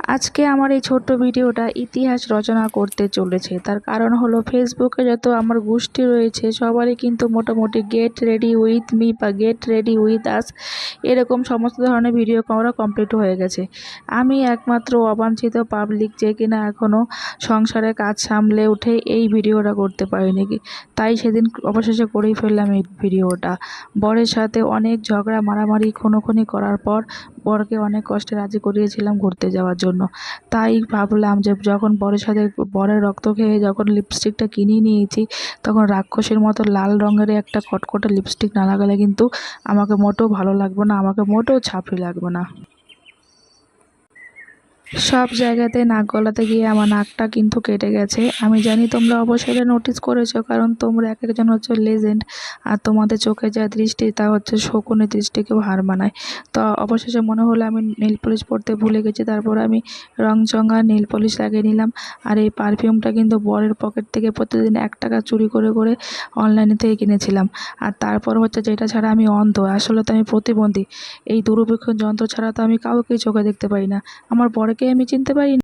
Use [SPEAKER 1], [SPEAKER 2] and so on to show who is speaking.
[SPEAKER 1] আজকে আমার এই ছোট্ট ভিডিওটা ইতিহাস রচনা করতে চলেছে। তার কারণ হলো ফেসবুকে যত আমার গোষ্ঠী রয়েছে সবারই কিন্তু মোটামুটি গেট রেডি উইথ মি বা গেট রেডি উইথ আস এরকম সমস্ত ধরনের ভিডিও করা কমপ্লিট হয়ে গেছে। আমি একমাত্র অবাঞ্ছিত পাবলিক যে কিনা এখনও সংসারে কাজ সামলে উঠে এই ভিডিওটা করতে পারিনি। তাই সেদিন অবশেষে করেই ফেললাম এই ভিডিওটা। বরের সাথে অনেক ঝগড়া মারামারি খুনোখুনি করার পর বরকে অনেক কষ্টে রাজি করিয়েছিলাম ঘুরতে যাওয়ার জন্য। তাই ভাবলাম যে যখন বরের সাথে বরের রক্ত খেয়ে যখন লিপস্টিকটা কিনে নিয়েছি, তখন রাক্ষসের মতো লাল রঙের একটা কটকটে লিপস্টিক না লাগালে কিন্তু আমাকে মোটেও ভালো লাগবে না, আমাকে মোটেও ছাপি লাগবে না। সব জায়গাতে নাক গলাতে গিয়ে আমার নাকটা কিন্তু কেটে গেছে। আমি জানি তোমরা অবশ্যই এটা নোটিস করেছো, কারণ তোমরা এক একজন হচ্ছে লেজেন্ড, আর তোমাদের চোখে যা দৃষ্টি তা হচ্ছে শকুনের দৃষ্টিকেও হার মানায়। তো অবশেষে মনে হলো আমি নেল পলিশ পরতে ভুলে গেছি, তারপর আমি রংচঙা নেল পলিশ লাগিয়ে নিলাম। আর এই পারফিউমটা কিন্তু বরের পকেট থেকে প্রতিদিন 1 টাকা চুরি করে করে অনলাইনে থেকে কিনেছিলাম। আর তারপর হচ্ছে যেটা ছাড়া আমি অন্ধ, আসলে তো আমি প্রতিবন্ধী। এই দূরবীক্ষণ যন্ত্র ছাড়া তো আমি কাউকেই চোখে দেখতে পারি না। আমার বরকে আমি চিনতে পারি না।